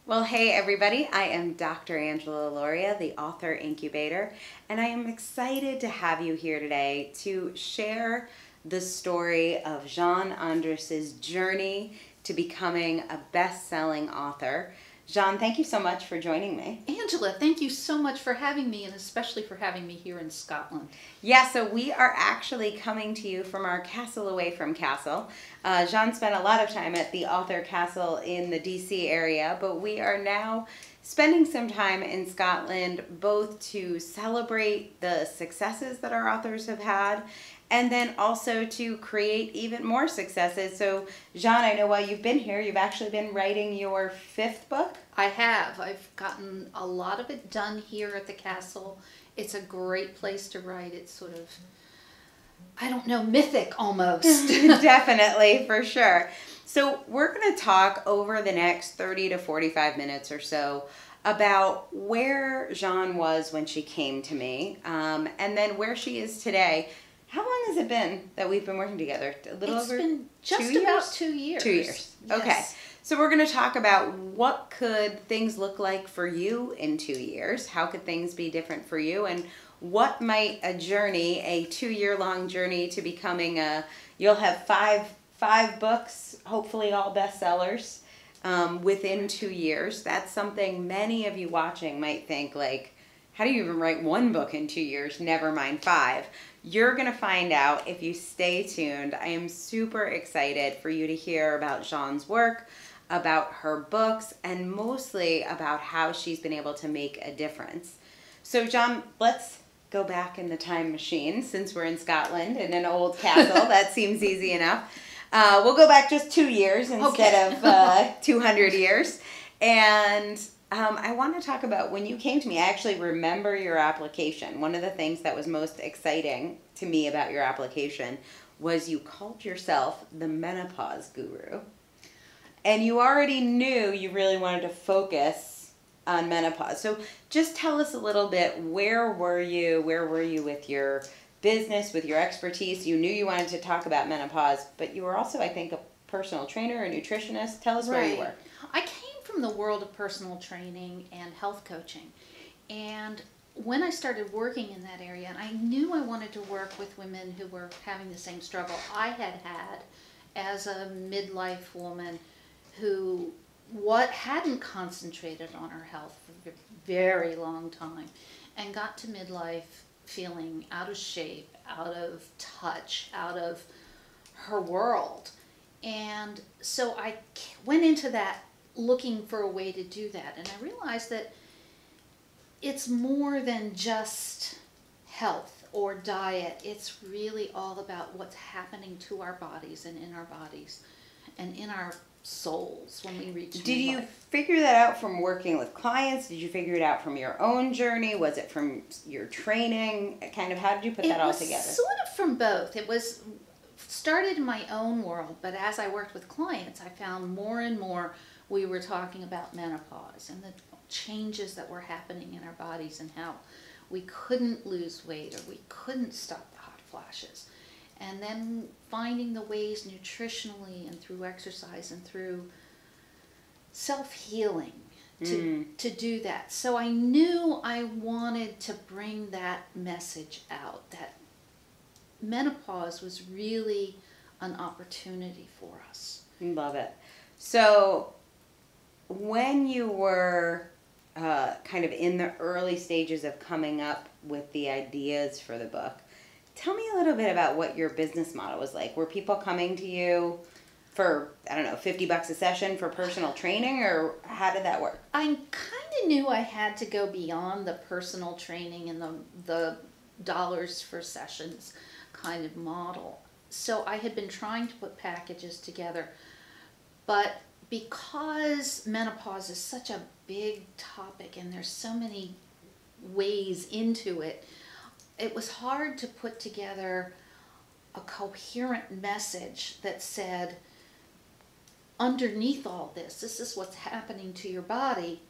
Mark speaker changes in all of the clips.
Speaker 1: Well, hey everybody, I am Dr. Angela Loria, the author incubator, and I am excited to have you here today to share the story of Jeanne Andrus's journey to becoming a best-selling author. Jeanne, thank you so much for joining me.
Speaker 2: Angela, thank you so much for having me, and especially for having me here in Scotland.
Speaker 1: Yeah, so we are actually coming to you from our castle away from castle. Jeanne spent a lot of time at the author castle in the DC area, but we are now spending some time in Scotland both to celebrate the successes that our authors have had and then also to create even more successes. So Jeanne, I know while you've been here, you've actually been writing your 5th book.
Speaker 2: I have. I've gotten a lot of it done here at the castle. It's a great place to write. It's sort of, I don't know, mythic almost.
Speaker 1: Definitely, for sure. So we're going to talk over the next 30 to 45 minutes or so about where Jeanne was when she came to me, and then where she is today. How long has it been that we've been working together? A little over 2 years?
Speaker 2: It's been just about 2 years.
Speaker 1: 2 years.
Speaker 2: Yes.
Speaker 1: Okay. So we're going to talk about what could things look like for you in 2 years? How could things be different for you? And what might a 2-year-long journey to becoming you'll have five books, hopefully all bestsellers, within 2 years. That's something many of you watching might think like, how do you even write 1 book in 2 years? Never mind 5. You're going to find out if you stay tuned. I am super excited for you to hear about Jeanne's work, about her books, and mostly about how she's been able to make a difference. So Jeanne, let's go back in the time machine since we're in Scotland in an old castle. That seems easy enough. We'll go back just 2 years instead of 200 years. And I want to talk about when you came to me. I actually remember your application. One of the things that was most exciting to me about your application was you called yourself the Menopause Guru. And you already knew you really wanted to focus on menopause. So just tell us a little bit, where were you with your business, with your expertise? You knew you wanted to talk about menopause, but you were also, I think, a personal trainer, a nutritionist. Tell us where you were.
Speaker 2: I came from the world of personal training and health coaching. And when I started working in that area, and I knew I wanted to work with women who were having the same struggle I had as a midlife woman who hadn't concentrated on her health for a very long time and got to midlife feeling out of shape, out of touch, out of her world. And so I went into that looking for a way to do that. And I realized that it's more than just health or diet. It's really all about what's happening to our bodies and in our bodies and in our souls when we reach midlife.
Speaker 1: Did you figure that out from working with clients? Did you figure it out from your own journey? Was it from your training? Kind of, how did you put that all together?
Speaker 2: It was sort of from both. It was started in my own world, but as I worked with clients, I found more and more we were talking about menopause and the changes that were happening in our bodies and how we couldn't lose weight or we couldn't stop the hot flashes. And then finding the ways nutritionally and through exercise and through self-healing to do that. So I knew I wanted to bring that message out, that menopause was really an opportunity for us.
Speaker 1: Love it. So when you were kind of in the early stages of coming up with the ideas for the book, tell me a little bit about what your business model was like. Were people coming to you for, I don't know, $50 a session for personal training, or how did that work?
Speaker 2: I kind of knew I had to go beyond the personal training and the dollars for sessions kind of model. So I had been trying to put packages together, but because menopause is such a big topic and there's so many ways into it, it was hard to put together a coherent message that said, underneath all this, this is what's happening to your body.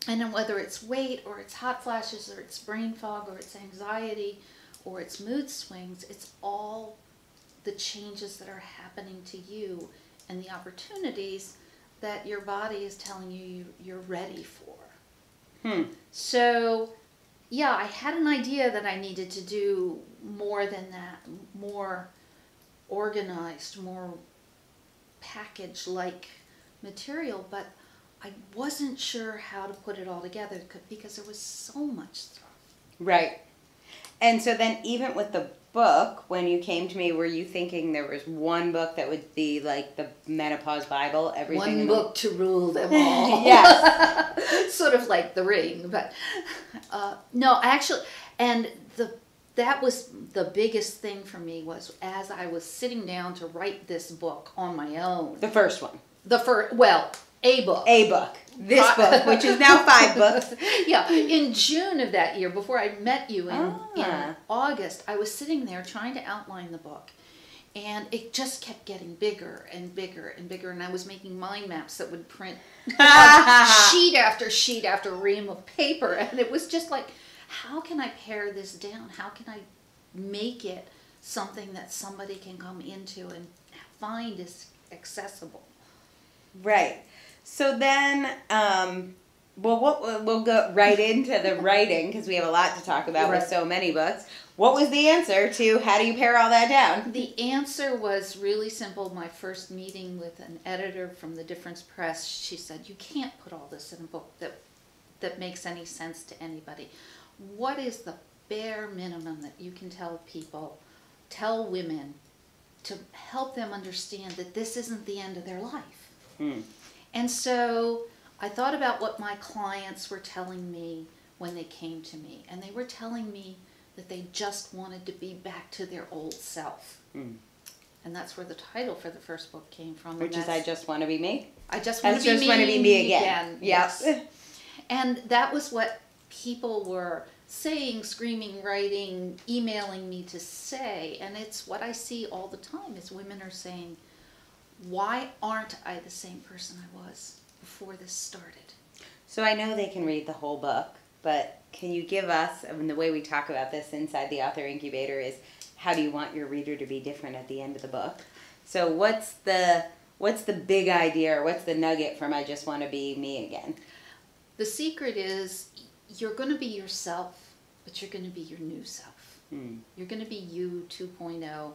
Speaker 2: And then whether it's weight or it's hot flashes or it's brain fog or it's anxiety or it's mood swings, it's all the changes that are happening to you and the opportunities that your body is telling you're ready for. So, yeah, I had an idea that I needed to do more than that, more organized, more package-like material, but I wasn't sure how to put it all together because there was so much stuff.
Speaker 1: Right. And so then even with the book, when you came to me, were you thinking there was one book that would be like the Menopause Bible? Everything
Speaker 2: One book to rule them all.
Speaker 1: Yes.
Speaker 2: Sort of like The Ring, but no, actually, and that was the biggest thing for me was as I was sitting down to write this book on my own.
Speaker 1: The first one.
Speaker 2: A book.
Speaker 1: A book. This book, which is now 5 books.
Speaker 2: Yeah, in June of that year, before I met you in August, I was sitting there trying to outline the book. And it just kept getting bigger and bigger and bigger. And I was making mind maps that would print sheet after sheet after ream of paper. And it was just like, how can I pare this down? How can I make it something that somebody can come into and find is accessible?
Speaker 1: Right. So then, we'll go right into the writing because we have a lot to talk about with so many books. What was the answer to how do you pare all that down?
Speaker 2: The answer was really simple. My first meeting with an editor from the Difference Press, she said, you can't put all this in a book that makes any sense to anybody. What is the bare minimum that you can tell women to help them understand that this isn't the end of their life? And so I thought about what my clients were telling me when they came to me. And they were telling me that they just wanted to be back to their old self. And that's where the title for the first book came from.
Speaker 1: Which is I Just Want to Be Me?
Speaker 2: I Just Want to Be Me Again.
Speaker 1: Yes.
Speaker 2: And that was what people were saying, screaming, writing, emailing me to say. And it's what I see all the time is women are saying, why aren't I the same person I was before this started?
Speaker 1: So I know they can read the whole book, but can you give us, and the way we talk about this inside the Author Incubator is, how do you want your reader to be different at the end of the book? So what's the big idea, or what's the nugget from I Just Want to Be Me Again?
Speaker 2: The secret is you're going to be yourself, but you're going to be your new self. You're going to be you 2.0.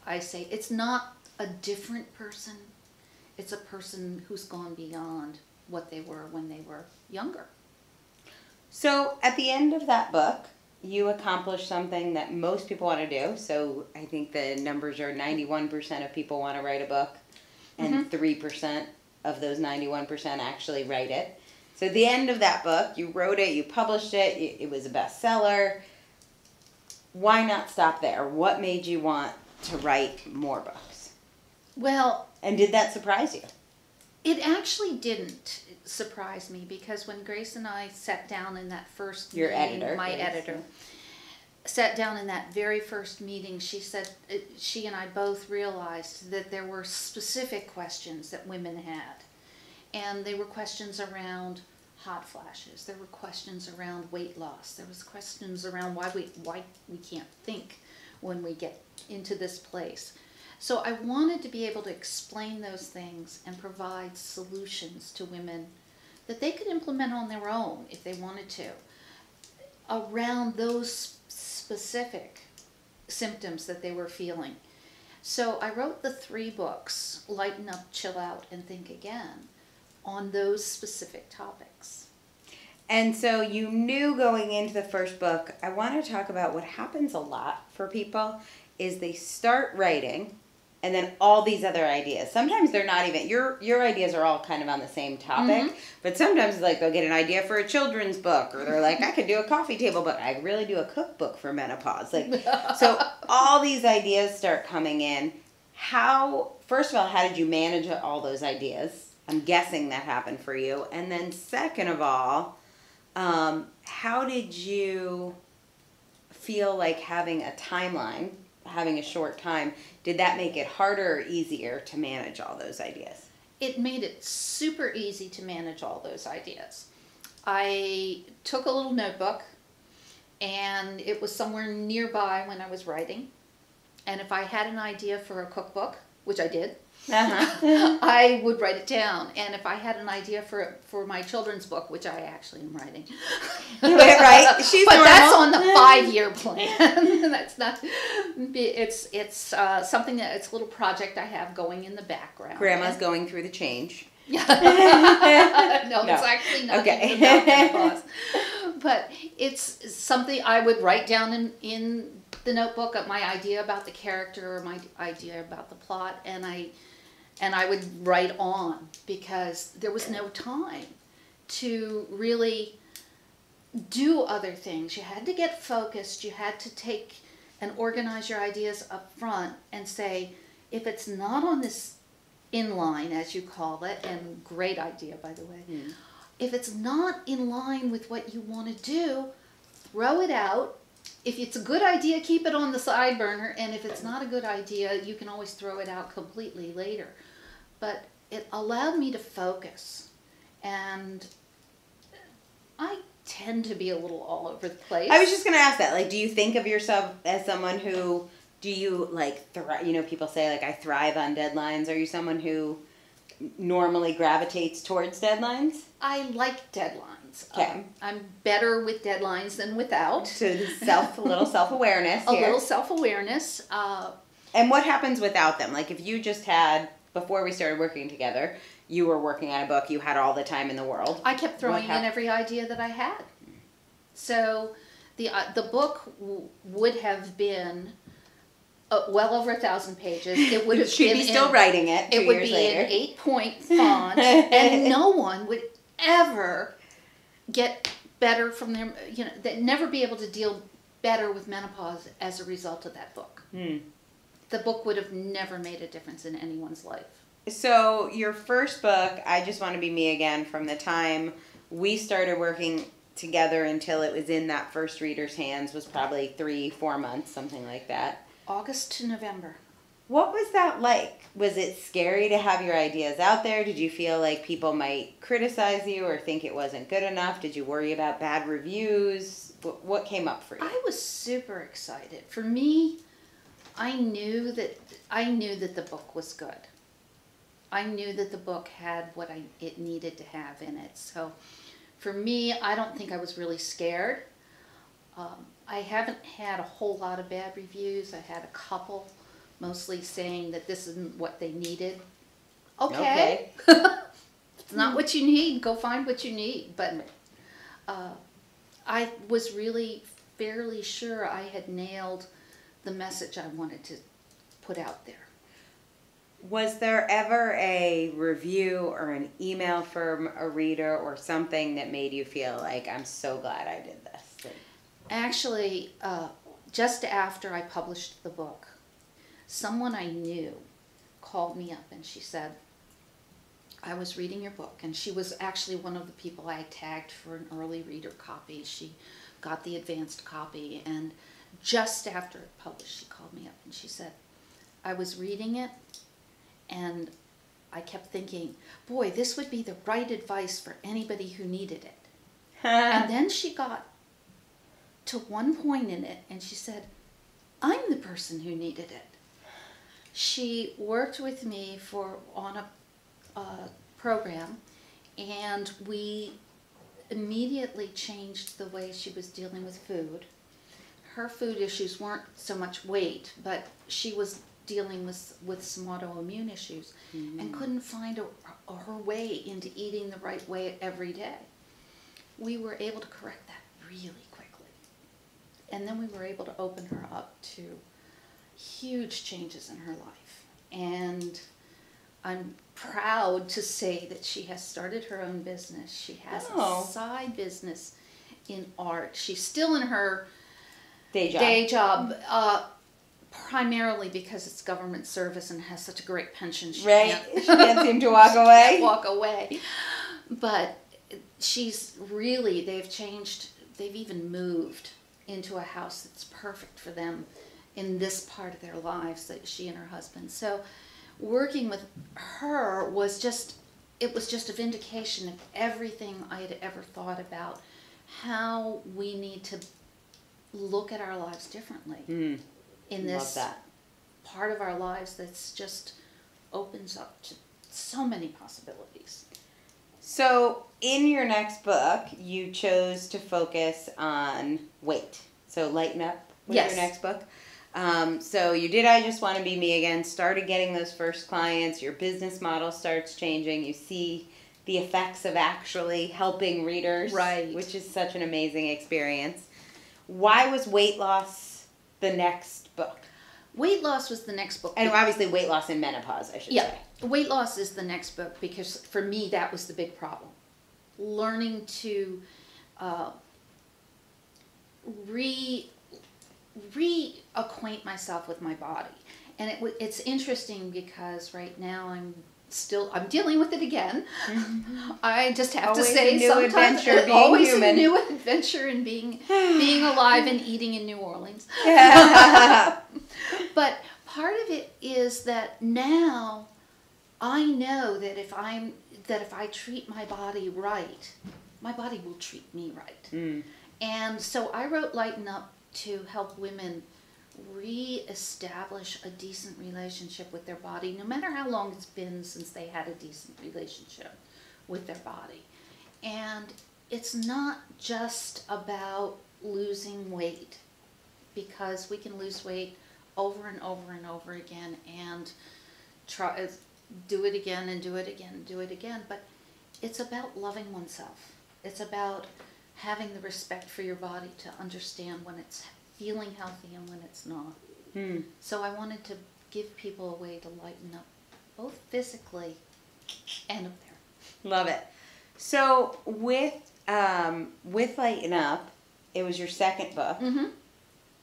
Speaker 2: I say it's not a different person. It's a person who's gone beyond what they were when they were younger.
Speaker 1: So at the end of that book, you accomplished something that most people want to do. So I think the numbers are 91% of people want to write a book, and 3% of those 91% actually write it. So at the end of that book, you wrote it, you published it, it was a bestseller. Why not stop there? What made you want to write more books?
Speaker 2: Well,
Speaker 1: and did that surprise you?
Speaker 2: It actually didn't surprise me because when Grace and I sat down in that first meeting, my editor, sat down in that very first meeting, she said she and I both realized that there were specific questions that women had. And they were questions around hot flashes. There were questions around weight loss. There was questions around why we can't think when we get into this place. So I wanted to be able to explain those things and provide solutions to women that they could implement on their own if they wanted to around those specific symptoms that they were feeling. So I wrote the 3 books, Lighten Up, Chill Out, and Think Again, on those specific topics.
Speaker 1: And so you knew going into the first book, I want to talk about what happens a lot for people is they start writing and then all these other ideas. Sometimes they're not even, your ideas are all kind of on the same topic, but sometimes like they'll get an idea for a children's book, or they're like, I could do a coffee table book. I really do a cookbook for menopause. Like, so all these ideas start coming in. First of all, how did you manage all those ideas? I'm guessing that happened for you. And then second of all, how did you feel like having a timeline, having a short time, did that make it harder or easier to manage all those ideas?
Speaker 2: It made it super easy to manage all those ideas. I took a little notebook, and it was somewhere nearby when I was writing. And if I had an idea for a cookbook, which I did, I would write it down. And if I had an idea for my children's book, which I actually am writing,
Speaker 1: right? She's
Speaker 2: but
Speaker 1: normal.
Speaker 2: that's on the 5-year plan. That's not. It's something that it's a little project I have going in the background.
Speaker 1: Grandma's going through the change.
Speaker 2: No, it's actually not even about menopause. But it's something I would write down in the notebook, my idea about the character or my idea about the plot, and I would write on, because there was no time to really do other things. You had to get focused. You had to take and organize your ideas up front and say, if it's not on this inline, as you call it, and great idea, by the way, if it's not in line with what you want to do, throw it out. If it's a good idea, keep it on the side burner, and if it's not a good idea, you can always throw it out completely later. But it allowed me to focus, and I tend to be a little all over the place.
Speaker 1: I was just going to ask that. Like, do you think of yourself as someone who, do you, like, people say, like, I thrive on deadlines. Are you someone who normally gravitates towards deadlines?
Speaker 2: I like deadlines.
Speaker 1: Okay.
Speaker 2: I'm better with deadlines than without.
Speaker 1: So a little self-awareness
Speaker 2: A
Speaker 1: here.
Speaker 2: little self-awareness.
Speaker 1: And what happens without them? Like, if you just had, before we started working together, you were working on a book, you had all the time in the world.
Speaker 2: I kept throwing in every idea that I had. So the book would have been well over 1,000 pages. It would have
Speaker 1: She'd be still writing it 2 years later.
Speaker 2: It would be in 8-point font, and no one would ever get better from their, they'd never be able to deal better with menopause as a result of that book. The book would have never made a difference in anyone's life.
Speaker 1: So your first book, I Just Want to Be Me Again, from the time we started working together until it was in that first reader's hands, was probably 3-4 months, something like that.
Speaker 2: August to November.
Speaker 1: What was that like? Was it scary to have your ideas out there? Did you feel like people might criticize you or think it wasn't good enough? Did you worry about bad reviews? What came up for you?
Speaker 2: I was super excited. For me, I knew that the book was good. I knew that the book had what it needed to have in it. So for me, I don't think I was really scared. I haven't had a whole lot of bad reviews. I had a couple, mostly saying that this isn't what they needed. Okay. It's not what you need. Go find what you need. But I was really fairly sure I had nailed the message I wanted to put out there.
Speaker 1: Was there ever a review or an email from a reader or something that made you feel like, I'm so glad I did this?
Speaker 2: Actually, just after I published the book, someone I knew called me up and she said, I was reading your book, and she was actually one of the people I tagged for an early reader copy. She got the advanced copy, and just after it published, she called me up and she said, I was reading it, and I kept thinking, boy, this would be the right advice for anybody who needed it. And then she got to one point in it, and she said, I'm the person who needed it. She worked with me on a program, and we immediately changed the way she was dealing with food. Her food issues weren't so much weight, but she was dealing with some autoimmune issues and couldn't find her way into eating the right way every day. We were able to correct that really quickly. And then we were able to open her up to huge changes in her life. And I'm proud to say that she has started her own business. She has a side business in art. She's still in her day job, primarily because it's government service and has such a great pension. She
Speaker 1: can't seem to walk away.
Speaker 2: Can't walk away. But they've even moved into a house that's perfect for them in this part of their lives, that she and her husband. So working with her was just a vindication of everything I had ever thought about how we need to look at our lives differently in this part of our lives that's just opens up to so many possibilities.
Speaker 1: So in your next book, you chose to focus on weight. So Lighten Up was
Speaker 2: Yes.
Speaker 1: your next book. So you did I Just Want to Be Me Again, started getting those first clients, your business model starts changing, you see the effects of actually helping readers,
Speaker 2: Right.
Speaker 1: which is such an amazing experience. Why was weight loss the next book?
Speaker 2: Weight loss was the next book.
Speaker 1: And obviously weight loss in menopause, I should say.
Speaker 2: Weight loss is the next book because for me that was the big problem. Learning to reacquaint myself with my body. And it's interesting because right now I'm dealing with it again. Mm-hmm. I just have
Speaker 1: always
Speaker 2: to say
Speaker 1: a new
Speaker 2: sometimes
Speaker 1: adventure being
Speaker 2: always
Speaker 1: human.
Speaker 2: a new adventure in being alive and eating in New Orleans. But part of it is that now I know that if I treat my body right, my body will treat me right. Mm. And so I wrote Lighten Up to help women re-establish a decent relationship with their body, no matter how long it's been since they had a decent relationship with their body. And it's not just about losing weight, because we can lose weight over and over and over again and do it again and do it again and do it again. But it's about loving oneself. It's about having the respect for your body to understand when it's feeling healthy and when it's not. So I wanted to give people a way to lighten up, both physically and up there.
Speaker 1: Love it. So with Lighten Up, it was your second book. Mm-hmm.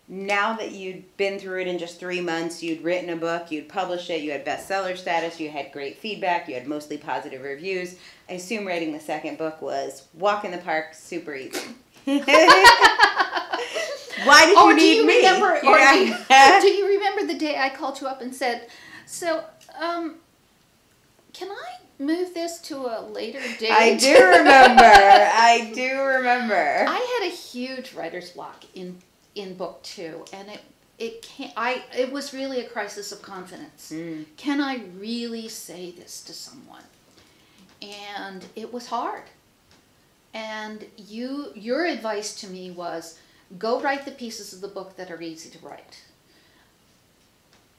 Speaker 1: Now that you'd been through it in just 3 months, you'd written a book, you'd published it, you had bestseller status, you had great feedback, you had mostly positive reviews. I assume writing the second book was walk in the park super easy. Why did you need me?
Speaker 2: Do you remember the day I called you up and said, so, can I move this to a later date?
Speaker 1: I do remember.
Speaker 2: I had a huge writer's block in book 2, and it was really a crisis of confidence. Can I really say this to someone? And it was hard. And your advice to me was, go write the pieces of the book that are easy to write.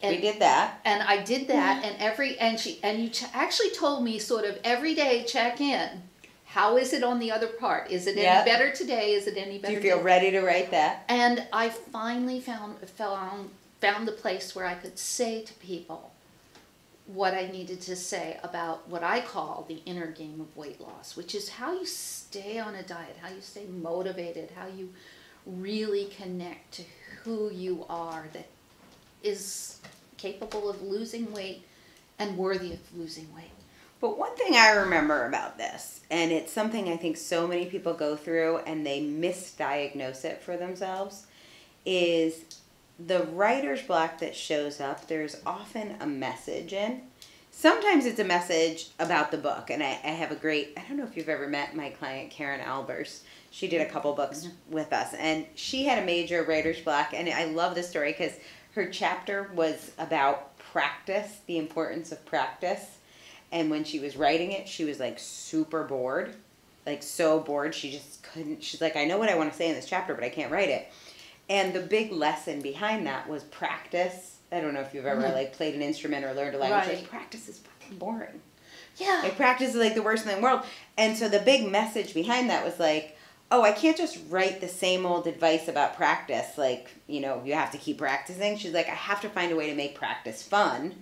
Speaker 2: And,
Speaker 1: we did that.
Speaker 2: And I did that, and you actually told me sort of every day check in. How is it on the other part? Is it any better today? Is it any better?
Speaker 1: Do you feel ready to write that?
Speaker 2: And I finally found the place where I could say to people what I needed to say about what I call the inner game of weight loss, which is how you stay on a diet, how you stay motivated, how you really connect to who you are that is capable of losing weight and worthy of losing weight.
Speaker 1: But one thing I remember about this, and it's something I think so many people go through and they misdiagnose it for themselves, is the writer's block that shows up, there's often a message in. Sometimes it's a message about the book, and I have I don't know if you've ever met my client Karen Albers. She did a couple books with us, and she had a major writer's block, and I love this story because her chapter was about practice, the importance of practice. And when she was writing it, she was like super bored, like so bored. She just couldn't, she's like, I know what I want to say in this chapter, but I can't write it. And the big lesson behind that was practice. I don't know if you've ever like played an instrument or learned a language.
Speaker 2: Right.
Speaker 1: Like, practice is fucking boring.
Speaker 2: Yeah.
Speaker 1: Like, practice is like the worst thing in the world. And so the big message behind that was like, oh, I can't just write the same old advice about practice. Like, you know, you have to keep practicing. She's like, I have to find a way to make practice fun,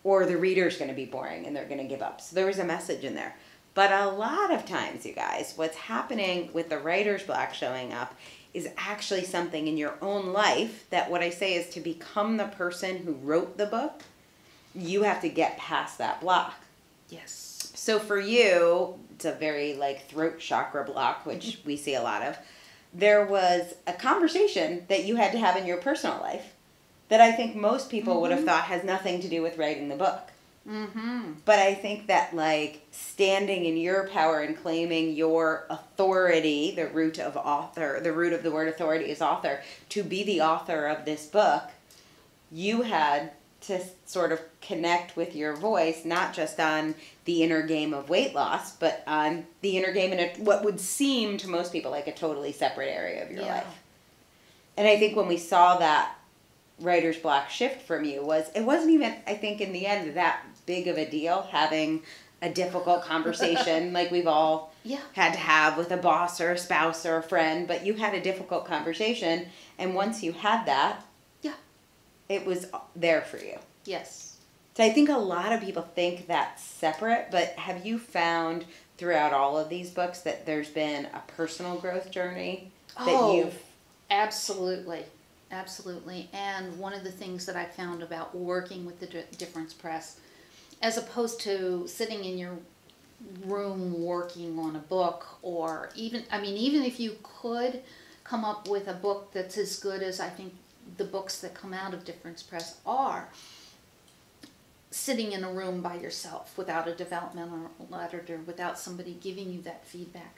Speaker 1: or the reader's going to be boring and they're going to give up. So there was a message in there. But a lot of times, you guys, what's happening with the writer's block showing up is actually something in your own life that what I say is to become the person who wrote the book, you have to get past that block.
Speaker 2: Yes.
Speaker 1: So for you, it's a very like throat chakra block, which we see a lot of. There was a conversation that you had to have in your personal life that I think most people would have thought has nothing to do with writing the book. But I think that like standing in your power and claiming your authority, the root of the word authority is author, to be the author of this book, you had to sort of connect with your voice, not just on the inner game of weight loss, but on the inner game in what would seem to most people like a totally separate area of your life. And I think when we saw that writer's block shift from you, it wasn't even, I think, in the end that big of a deal having a difficult conversation like we've all had to have with a boss or a spouse or a friend, but you had a difficult conversation, and once you had that, it was there for you.
Speaker 2: Yes.
Speaker 1: So I think a lot of people think that's separate, but have you found throughout all of these books that there's been a personal growth journey that you've...
Speaker 2: Absolutely. Absolutely. And one of the things that I found about working with the Difference Press, as opposed to sitting in your room working on a book, or even if you could come up with a book that's as good as I think the books that come out of Difference Press are, sitting in a room by yourself without a developmental editor, without somebody giving you that feedback,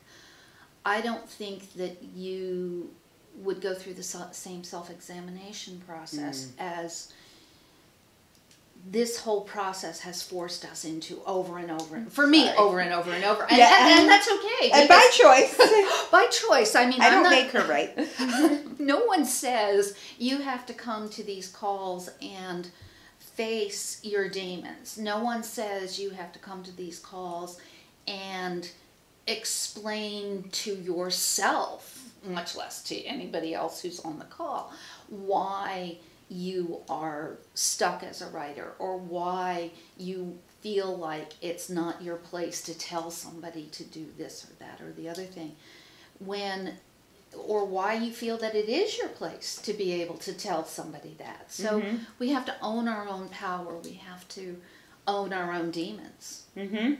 Speaker 2: I don't think that you would go through the same self-examination process as this whole process has forced us into over and over. For me, over and over and over. And, and that's okay.
Speaker 1: And by choice.
Speaker 2: By choice. I mean,
Speaker 1: I don't make her right.
Speaker 2: No one says you have to come to these calls and face your demons. No one says you have to come to these calls and explain to yourself, much less to anybody else who's on the call, why you are stuck as a writer, or why you feel like it's not your place to tell somebody to do this or that or the other thing, or why you feel that it is your place to be able to tell somebody that. So we have to own our own power. We have to own our own demons. And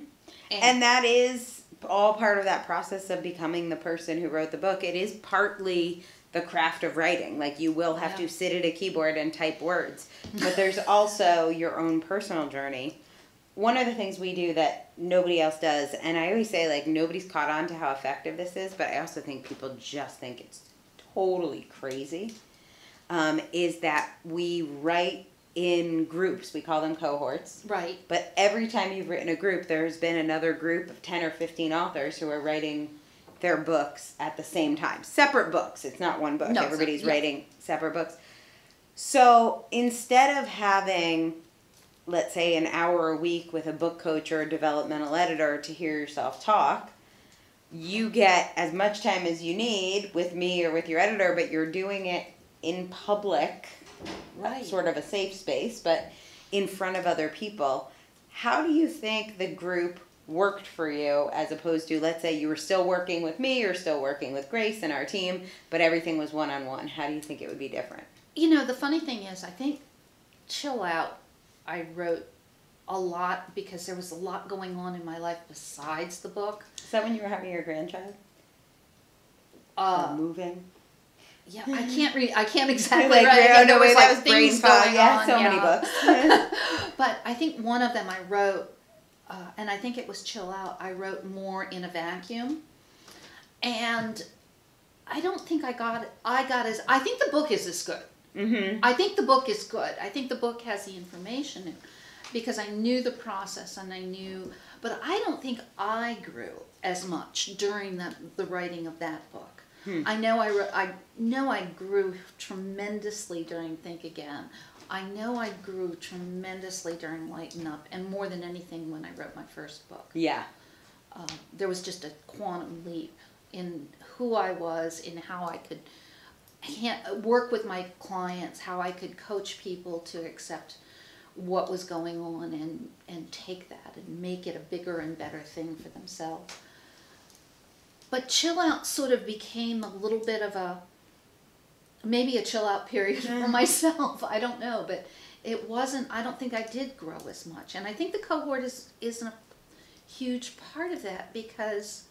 Speaker 2: that is all part of that process of becoming the person who wrote the book. It is partly the craft of writing. Like, you will have to sit at a keyboard and type words, but there's also your own personal journey. One of the things we do that nobody else does, and I always say, like, nobody's caught on to how effective this is, but I also think people just think it's totally crazy, is that we write in groups. We call them cohorts. Right.
Speaker 1: But every time you've written a group, there's been another group of 10 or 15 authors who are writing their books at the same time. Separate books. It's not one book.
Speaker 2: No,
Speaker 1: everybody's writing separate books. So instead of having, let's say, an hour a week with a book coach or a developmental editor to hear yourself talk, you get as much time as you need with me or with your editor, but you're doing it in public, sort of a safe space, but in front of other people. How do you think the group worked for you, as opposed to, let's say, you were still working with me or still working with Grace and our team, but everything was one-on-one? How do you think it would be different?
Speaker 2: You know, the funny thing is, I think Chill Out, I wrote a lot because there was a lot going on in my life besides the book.
Speaker 1: Is that when you were having your grandchild? Moving?
Speaker 2: Yeah, I can't exactly
Speaker 1: like,
Speaker 2: write. There was
Speaker 1: that
Speaker 2: like
Speaker 1: was
Speaker 2: things
Speaker 1: brain fog.
Speaker 2: going
Speaker 1: Yeah,
Speaker 2: on.
Speaker 1: so many books.
Speaker 2: But I think one of them I wrote, and I think it was Chill Out, I wrote more in a vacuum. And I don't think I think the book is as good. I think the book is good. I think the book has the information because I knew the process and but I don't think I grew as much during the writing of that book. I know I grew tremendously during Think Again. I know I grew tremendously during Lighten Up, and more than anything when I wrote my first book.
Speaker 1: Yeah.
Speaker 2: There was just a quantum leap in who I was, in how I could work with my clients, how I could coach people to accept what was going on and take that and make it a bigger and better thing for themselves. But Chill Out sort of became a little bit of maybe a chill out period for myself. I don't know, but it wasn't, I don't think I did grow as much. And I think the cohort is a huge part of that, because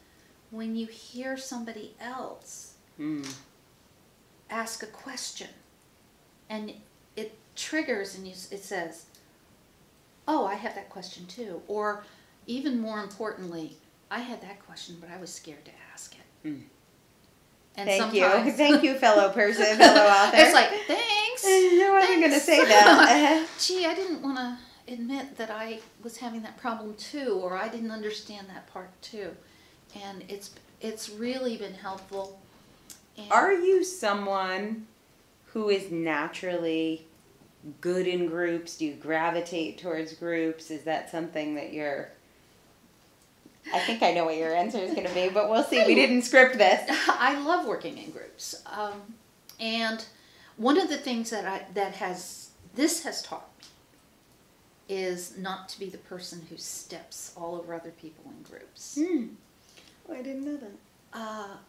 Speaker 2: when you hear somebody else ask a question and it triggers and it says, oh, I have that question too. Or even more importantly, I had that question, but I was scared to ask it. And
Speaker 1: Thank you.
Speaker 2: sometimes
Speaker 1: Thank you, fellow person, fellow author.
Speaker 2: it's like, thanks.
Speaker 1: I wasn't going to say that.
Speaker 2: Gee, I didn't want to admit that I was having that problem too, or I didn't understand that part too. And it's really been helpful. And
Speaker 1: Are you someone who is naturally good in groups? Do you gravitate towards groups? Is that something that you're... I think I know what your answer is going to be, but we'll see. We didn't script this.
Speaker 2: I love working in groups. And one of the things that this has taught me is not to be the person who steps all over other people in groups.
Speaker 1: Oh, I didn't know that.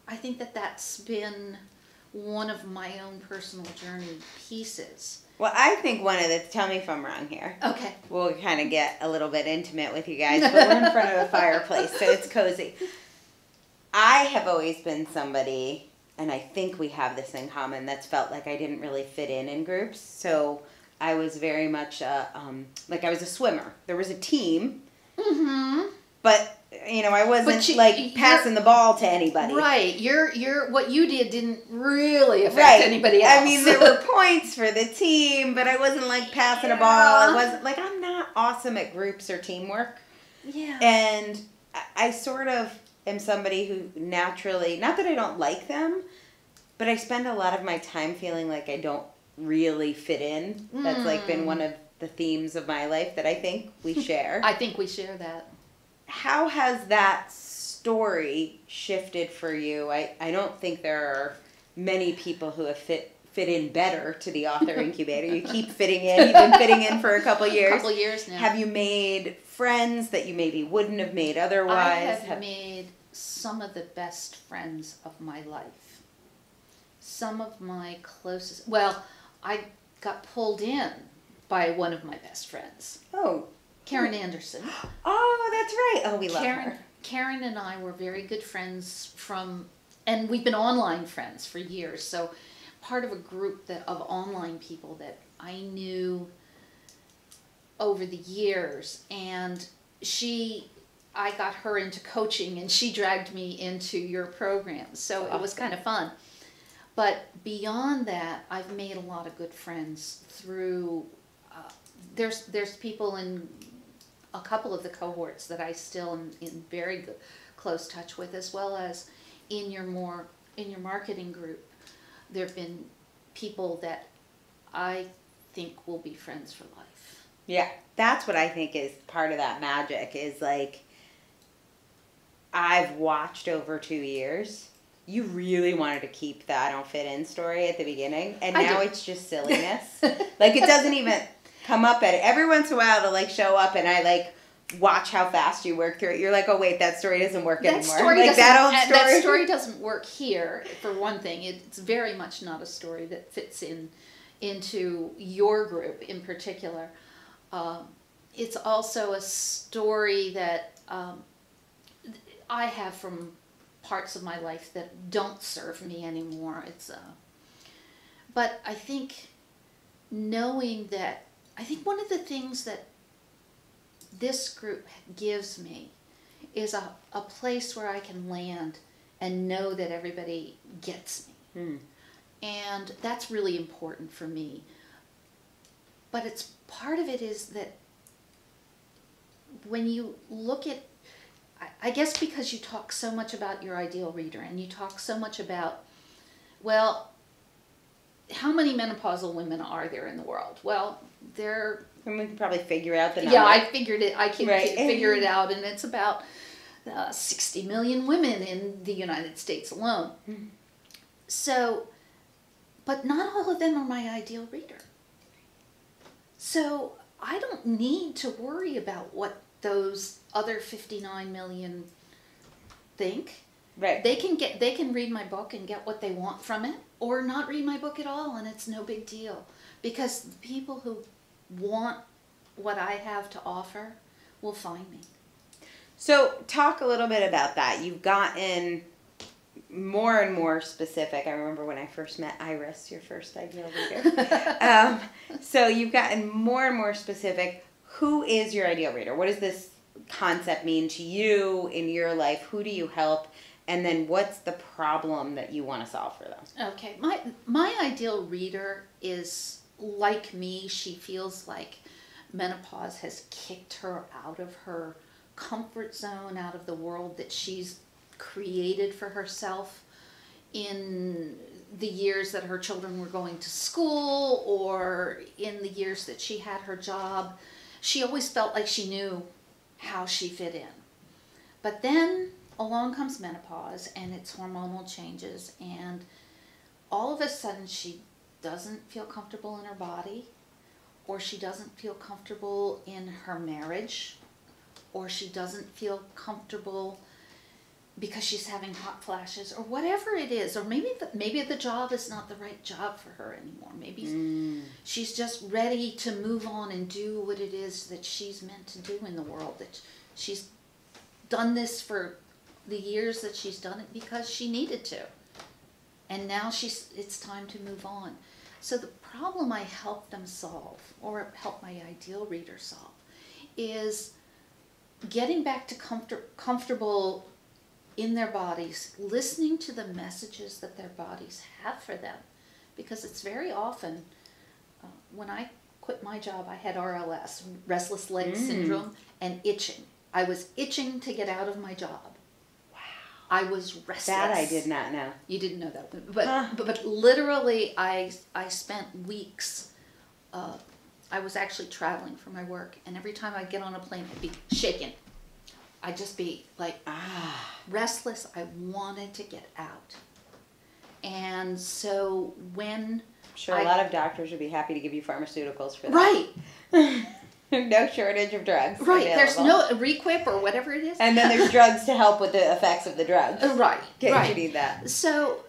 Speaker 2: I think that's been one of my own personal journey pieces.
Speaker 1: Well, I think one of the... Tell me if I'm wrong here.
Speaker 2: Okay.
Speaker 1: We'll kind of get a little bit intimate with you guys, but we're in front of a fireplace, so it's cozy. I have always been somebody, and I think we have this in common, that's felt like I didn't really fit in groups. So I was very much, like I was a swimmer. There was a team, but... I wasn't passing the ball to anybody.
Speaker 2: Right. What you did didn't really affect anybody else.
Speaker 1: I mean, there were points for the team, but I wasn't like passing a ball. I wasn't like, I'm not awesome at groups or teamwork.
Speaker 2: Yeah.
Speaker 1: And I sort of am somebody who naturally, not that I don't like them, but I spend a lot of my time feeling like I don't really fit in. That's like been one of the themes of my life that I think we share.
Speaker 2: I think we share that.
Speaker 1: How has that story shifted for you? I don't think there are many people who have fit in better to the author incubator. You keep fitting in. You've been fitting in for a couple years.
Speaker 2: A couple years now.
Speaker 1: Have you made friends that you maybe wouldn't have made otherwise?
Speaker 2: I have made some of the best friends of my life. Some of my closest... Well, I got pulled in by one of my best friends.
Speaker 1: Oh.
Speaker 2: Karen Anderson.
Speaker 1: Oh, that's right. Oh, we love her.
Speaker 2: Karen and I were very good friends and we've been online friends for years. So part of a group of online people that I knew over the years. And I got her into coaching and she dragged me into your program. So it was kind of fun. But beyond that, I've made a lot of good friends through, there's people in a couple of the cohorts that I still am in very good, close touch with, as well as in your marketing group. There have been people that I think will be friends for life.
Speaker 1: Yeah, that's what I think is part of that magic is like, I've watched over 2 years. You really wanted to keep the I don't fit in story at the beginning, and now it's just silliness. Like, it doesn't even come up at it. Every once in a while, it'll like show up, and I like watch how fast you work through it. You're like, oh wait, that story doesn't work anymore.
Speaker 2: That story doesn't work here. For one thing, it's very much not a story that fits into your group in particular. It's also a story that I have from parts of my life that don't serve me anymore. But I think knowing that, I think one of the things that this group gives me is a place where I can land and know that everybody gets me. And that's really important for me. But part of it is that when you look at, I guess because you talk so much about your ideal reader and you talk so much about, well, how many menopausal women are there in the world? Well,
Speaker 1: and we can probably figure out the number.
Speaker 2: Yeah, I figured it. I can figure it out, and it's about 60 million women in the United States alone. So, but not all of them are my ideal reader. So I don't need to worry about what those other 59 million think.
Speaker 1: Right.
Speaker 2: They can read my book and get what they want from it, or not read my book at all, and it's no big deal. Because the people who want what I have to offer will find me.
Speaker 1: So talk a little bit about that. You've gotten more and more specific. I remember when I first met Iris, your first ideal reader. So you've gotten more and more specific. Who is your ideal reader? What does this concept mean to you in your life? Who do you help? And then what's the problem that you want to solve for them?
Speaker 2: Okay, my ideal reader is like me. She feels like menopause has kicked her out of her comfort zone, out of the world that she's created for herself in the years that her children were going to school or in the years that she had her job. She always felt like she knew how she fit in. But then along comes menopause and its hormonal changes, and all of a sudden she doesn't feel comfortable in her body, or she doesn't feel comfortable in her marriage, or she doesn't feel comfortable because she's having hot flashes, or whatever it is. Or maybe the job is not the right job for her anymore. Maybe she's just ready to move on and do what it is that she's meant to do in the world, that she's done this for the years that she's done it because she needed to. And now it's time to move on. So the problem I help them solve, or help my ideal reader solve, is getting back to comfortable in their bodies, listening to the messages that their bodies have for them. Because it's very often, when I quit my job, I had RLS, restless leg syndrome, and itching. I was itching to get out of my job. I was restless.
Speaker 1: That I did not know.
Speaker 2: You didn't know that, but literally, I spent weeks. I was actually traveling for my work, and every time I'd get on a plane, I'd be shaken. I'd just be like restless. I wanted to get out, and so when
Speaker 1: I'm sure a lot of doctors would be happy to give you pharmaceuticals for that.
Speaker 2: Right.
Speaker 1: No shortage of drugs.
Speaker 2: Right,
Speaker 1: available.
Speaker 2: There's no Requip or whatever it is.
Speaker 1: And then there's drugs to help with the effects of the drugs.
Speaker 2: Right, right.
Speaker 1: You need that.
Speaker 2: So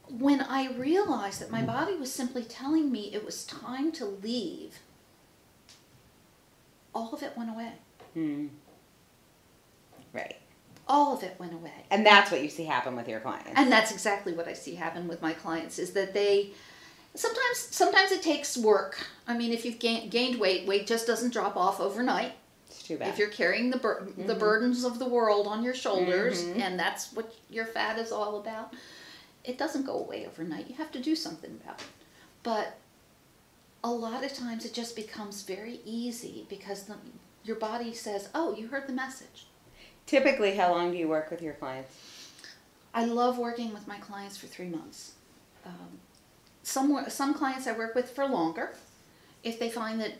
Speaker 2: when I realized that my body was simply telling me it was time to leave, all of it went away.
Speaker 1: Right.
Speaker 2: All of it went away.
Speaker 1: And that's what you see happen with your clients.
Speaker 2: And that's exactly what I see happen with my clients, is that they... Sometimes it takes work. I mean, if you've gained weight just doesn't drop off overnight.
Speaker 1: It's too bad.
Speaker 2: If you're carrying the burdens of the world on your shoulders, and that's what your fat is all about, it doesn't go away overnight. You have to do something about it. But a lot of times it just becomes very easy because your body says, oh, you heard the message.
Speaker 1: Typically, how long do you work with your clients?
Speaker 2: I love working with my clients for 3 months. Some clients I work with for longer, if they find that,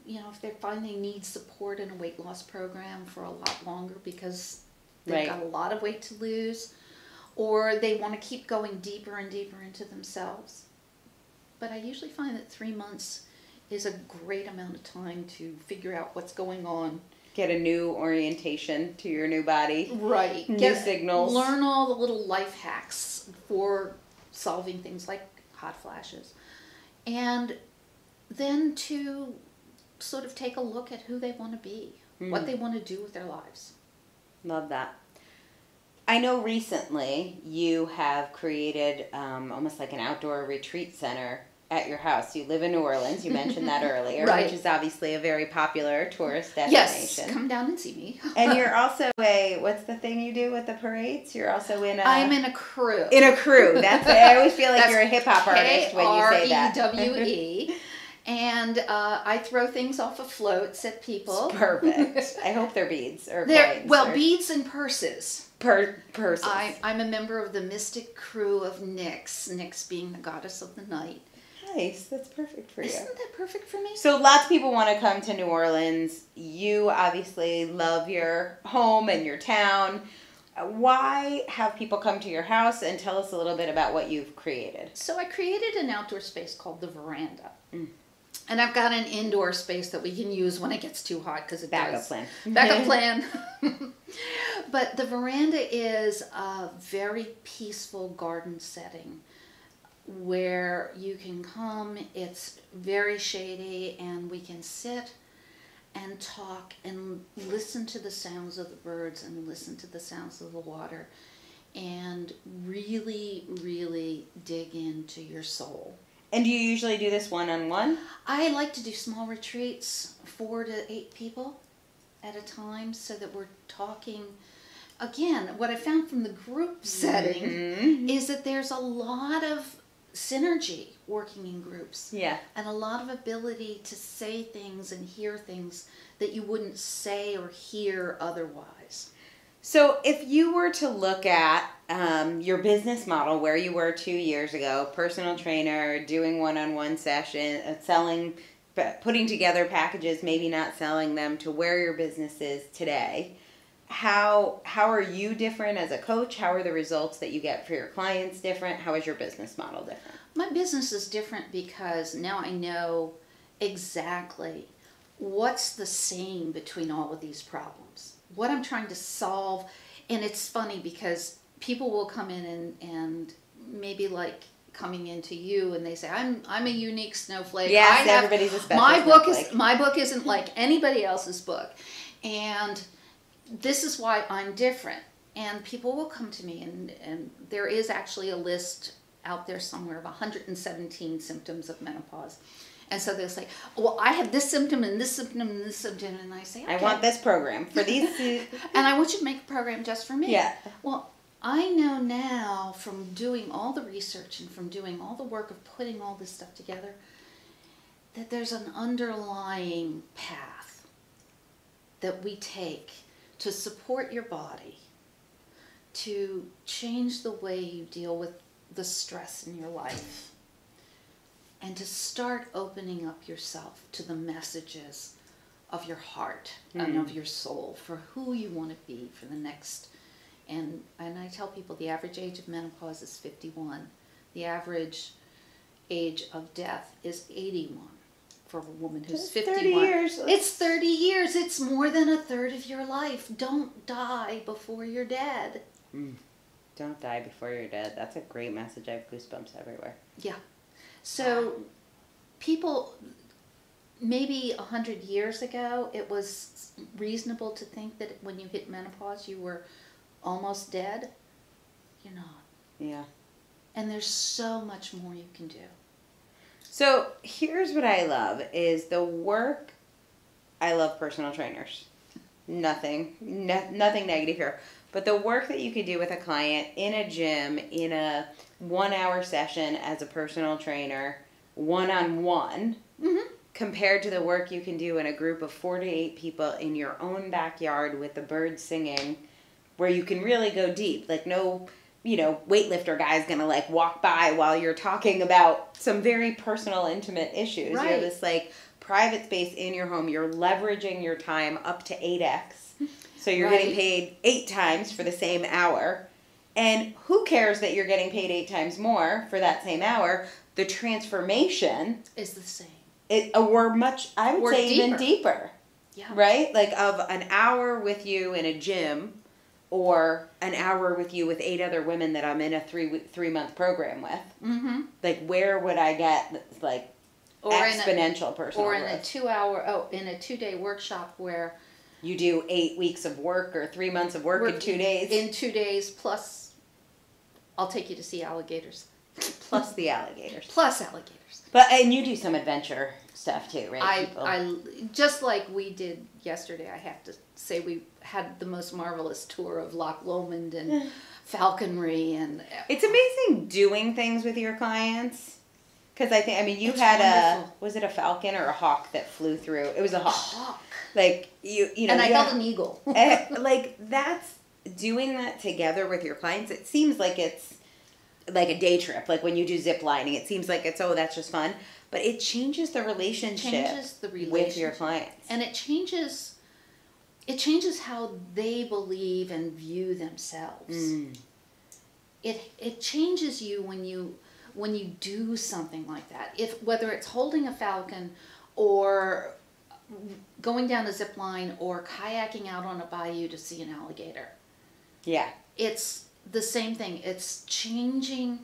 Speaker 2: if they find they need support in a weight loss program for a lot longer because they've got a lot of weight to lose, or they want to keep going deeper and deeper into themselves. But I usually find that 3 months is a great amount of time to figure out what's going on.
Speaker 1: Get a new orientation to your new body.
Speaker 2: Right.
Speaker 1: New signals.
Speaker 2: Learn all the little life hacks for solving things like hot flashes, and then to sort of take a look at who they want to be, what they want to do with their lives.
Speaker 1: Love that. I know recently you have created almost like an outdoor retreat center at your house. You live in New Orleans. You mentioned that earlier,
Speaker 2: right.
Speaker 1: Which is obviously a very popular tourist destination.
Speaker 2: Yes, come down and see me.
Speaker 1: And you're also what's the thing you do with the parades? You're also
Speaker 2: I'm in a crew.
Speaker 1: In a crew. I always feel like you're a hip hop artist when you say that.
Speaker 2: KREWE. And I throw things off of floats at people.
Speaker 1: It's perfect. I hope they're beads or coins.
Speaker 2: Well, beads and purses.
Speaker 1: Purses.
Speaker 2: I'm a member of the mystic crew of Nyx, Nyx being the goddess of the night.
Speaker 1: Nice. That's perfect for you.
Speaker 2: Isn't that perfect for me?
Speaker 1: So lots of people want to come to New Orleans. You obviously love your home and your town. Why have people come to your house, and tell us a little bit about what you've created?
Speaker 2: So I created an outdoor space called the veranda. And I've got an indoor space that we can use when it gets too hot, because it
Speaker 1: Backup plan.
Speaker 2: Backup plan. But the veranda is a very peaceful garden setting where you can come. It's very shady, and we can sit and talk and listen to the sounds of the birds and listen to the sounds of the water and really, really dig into your soul.
Speaker 1: And do you usually do this one-on-one?
Speaker 2: I like to do small retreats, 4 to 8 people at a time, so that we're talking again, what I found from the group setting is that there's a lot of synergy working in groups.
Speaker 1: Yeah.
Speaker 2: And a lot of ability to say things and hear things that you wouldn't say or hear otherwise.
Speaker 1: So if you were to look at your business model where you were 2 years ago, personal trainer, doing one-on-one session, selling, putting together packages, maybe not selling them, to where your business is today, how are you different as a coach? How are the results that you get for your clients different? How is your business model different?
Speaker 2: My business is different because now I know exactly what's the same between all of these problems, what I'm trying to solve. And it's funny because people will come in and maybe like coming into you and they say, I'm a unique snowflake.
Speaker 1: Yes, everybody's a special
Speaker 2: my book isn't like anybody else's book. And this is why I'm different. And people will come to me and there is actually a list out there somewhere of 117 symptoms of menopause. And so they'll say, well, I have this symptom and this symptom and this symptom. And I say, okay.
Speaker 1: I want this program for these.
Speaker 2: And I want you to make a program just for me.
Speaker 1: Yeah.
Speaker 2: Well, I know now from doing all the research and from doing all the work of putting all this stuff together that there's an underlying path that we take to support your body, to change the way you deal with the stress in your life, and to start opening up yourself to the messages of your heart and of your soul for who you want to be for the next. And I tell people the average age of menopause is 51. The average age of death is 81 for a woman who's 51.
Speaker 1: 30 years.
Speaker 2: It's 30 years. It's more than a third of your life. Don't die before you're dead.
Speaker 1: Don't die before you're dead. That's a great message. I have goosebumps everywhere.
Speaker 2: Yeah. So people, maybe 100 years ago, it was reasonable to think that when you hit menopause, you were almost dead. You're not.
Speaker 1: Yeah.
Speaker 2: And there's so much more you can do.
Speaker 1: So here's what I love is the work. I love personal trainers. Nothing negative here. But the work that you could do with a client in a gym, in a 1-hour session as a personal trainer, one-on-one, compared to the work you can do in a group of 4 to 8 people in your own backyard with the birds singing, where you can really go deep. Like no, weightlifter guy's gonna like walk by while you're talking about some very personal, intimate issues.
Speaker 2: Right.
Speaker 1: You have this like private space in your home. You're leveraging your time up to 8x. So you're getting paid 8 times for the same hour. And who cares that you're getting paid 8 times more for that same hour? The transformation
Speaker 2: is the same.
Speaker 1: I would say even deeper.
Speaker 2: Yeah.
Speaker 1: Right? Like of an hour with you in a gym or an hour with you with 8 other women that I'm in a 3-month program with. Like where would I get like exponential personal growth?
Speaker 2: Or in a 2-day workshop where
Speaker 1: you do 8 weeks of work or 3 months of work in 2 days.
Speaker 2: In 2 days, plus I'll take you to see alligators.
Speaker 1: Plus the alligators.
Speaker 2: Plus alligators.
Speaker 1: And you do some adventure stuff too, right?
Speaker 2: I just like we did yesterday, I have to say we had the most marvelous tour of Loch Lomond and falconry. And
Speaker 1: it's amazing doing things with your clients. Because you
Speaker 2: it's
Speaker 1: had
Speaker 2: wonderful.
Speaker 1: Was it a falcon or a hawk that flew through? It was a hawk.
Speaker 2: Hawk.
Speaker 1: Like, you know.
Speaker 2: And I held an eagle.
Speaker 1: Like, that's, doing that together with your clients, it seems like it's like a day trip. Like when you do zip lining, it seems like it's, that's just fun. But it changes the relationship with your clients.
Speaker 2: And it changes how they believe and view themselves. It changes you when you do something like that. Whether it's holding a falcon or going down a zip line or kayaking out on a bayou to see an alligator.
Speaker 1: Yeah.
Speaker 2: It's the same thing. It's changing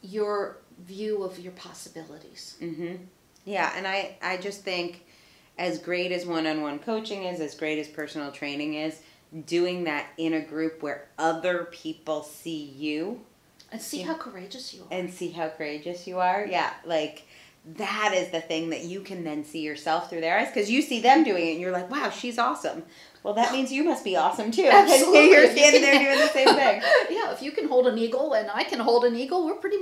Speaker 2: your view of your possibilities.
Speaker 1: Yeah, and I just think as great as one-on-one coaching is, as great as personal training is, doing that in a group where other people see you.
Speaker 2: And see how courageous you are.
Speaker 1: And see how courageous you are. Yeah, like that is the thing that you can then see yourself through their eyes, because you see them doing it and you're like, wow, she's awesome. Well, that means you must be awesome too.
Speaker 2: Absolutely.
Speaker 1: You're standing there doing the same thing.
Speaker 2: Yeah, if you can hold an eagle and I can hold an eagle, we're pretty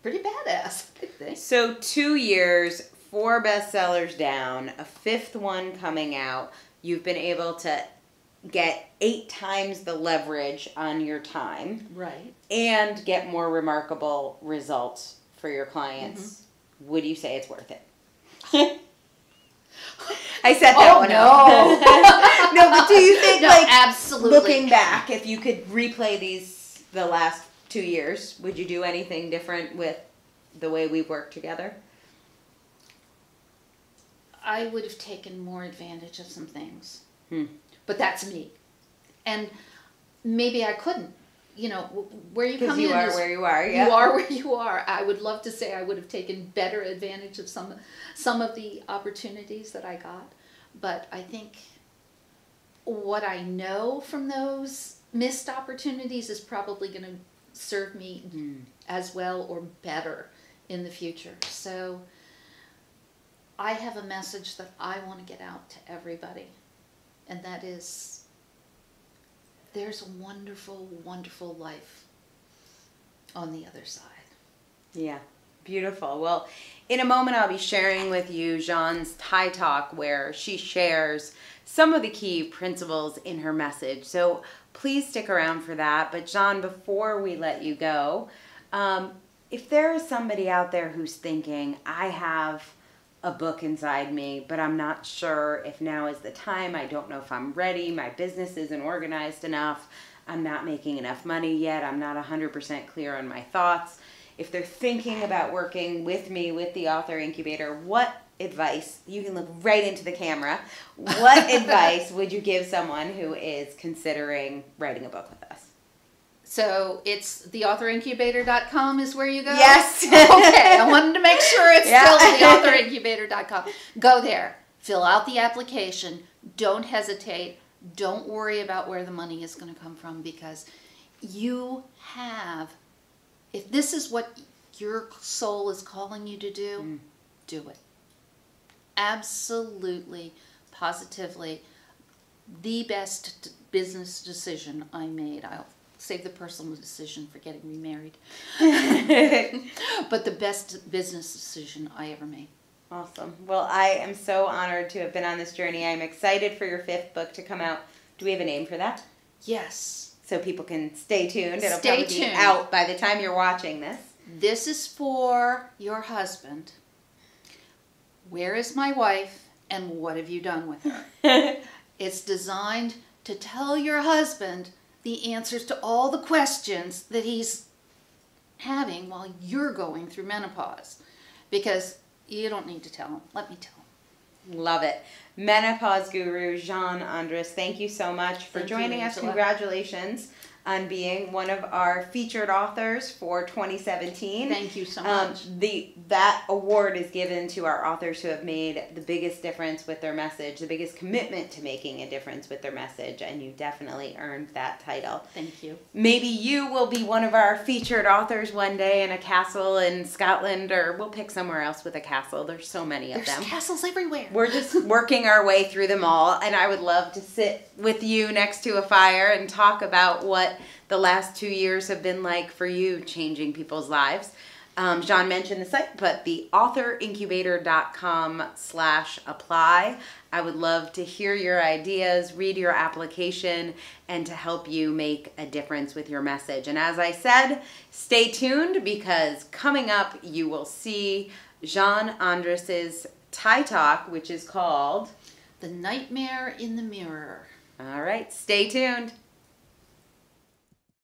Speaker 2: badass, I think.
Speaker 1: So 2 years, 4 bestsellers down, a 5th one coming out. You've been able to get 8 times the leverage on your time.
Speaker 2: Right.
Speaker 1: And get more remarkable results for your clients.
Speaker 2: Mm-hmm.
Speaker 1: Would you say it's worth it? I said that one.
Speaker 2: No.
Speaker 1: No, but do you think,
Speaker 2: no,
Speaker 1: like,
Speaker 2: absolutely.
Speaker 1: looking back, if you could replay the last 2 years, would you do anything different with the way we've worked together?
Speaker 2: I would have taken more advantage of some things.
Speaker 1: Hmm.
Speaker 2: But that's me. And maybe I couldn't. You know, where you come in
Speaker 1: you are
Speaker 2: is
Speaker 1: where you are. Yeah.
Speaker 2: You are where you are. I would love to say I would have taken better advantage of some of the opportunities that I got. But I think what I know from those missed opportunities is probably going to serve me as well or better in the future. So I have a message that I want to get out to everybody. And that is, there's a wonderful, wonderful life on the other side.
Speaker 1: Yeah, beautiful. Well, in a moment I'll be sharing with you Jeanne's Thai Talk, where she shares some of the key principles in her message. So please stick around for that. But Jeanne, before we let you go, if there is somebody out there who's thinking, I have a book inside me, but I'm not sure if now is the time. I don't know if I'm ready. My business isn't organized enough. I'm not making enough money yet. I'm not 100% clear on my thoughts. If they're thinking about working with me, with the Author Incubator, what advice, you can look right into the camera, what advice would you give someone who is considering writing a book with us?
Speaker 2: So it's theauthorincubator.com is where you go?
Speaker 1: Yes.
Speaker 2: Okay, I wanted to make sure it's still theauthorincubator.com. Go there, fill out the application, don't hesitate, don't worry about where the money is going to come from, because you have, if this is what your soul is calling you to do, do it. Absolutely, positively, the best business decision I made. I'll save the personal decision for getting remarried. But the best business decision I ever made.
Speaker 1: Awesome. Well, I am so honored to have been on this journey. I'm excited for your 5th book to come out. Do we have a name for that?
Speaker 2: Yes.
Speaker 1: So people can stay tuned. It'll
Speaker 2: Stay
Speaker 1: probably be
Speaker 2: tuned.
Speaker 1: out by the time you're watching this.
Speaker 2: This is for your husband. Where is my wife and what have you done with her? It's designed to tell your husband the answers to all the questions that he's having while you're going through menopause. Because you don't need to tell him. Let me tell him.
Speaker 1: Love it. Menopause Guru, Jeanne Andrus, thank you so much for joining us. Congratulations on being one of our featured authors for 2017.
Speaker 2: Thank you so much.
Speaker 1: That award is given to our authors who have made the biggest difference with their message, the biggest commitment to making a difference with their message, and you definitely earned that title.
Speaker 2: Thank you.
Speaker 1: Maybe you will be one of our featured authors one day in a castle in Scotland, or we'll pick somewhere else with a castle. There's so many of them.
Speaker 2: There's castles everywhere.
Speaker 1: We're just working our way through them all, and I would love to sit with you next to a fire and talk about what the last 2 years have been like for you, changing people's lives. Jeanne mentioned the site, but the authorincubator.com/apply. I would love to hear your ideas, read your application, and to help you make a difference with your message. And as I said, stay tuned, because coming up you will see Jeanne Andrus's Thai Talk, which is called
Speaker 2: The Nightmare in the Mirror.
Speaker 1: All right, stay tuned.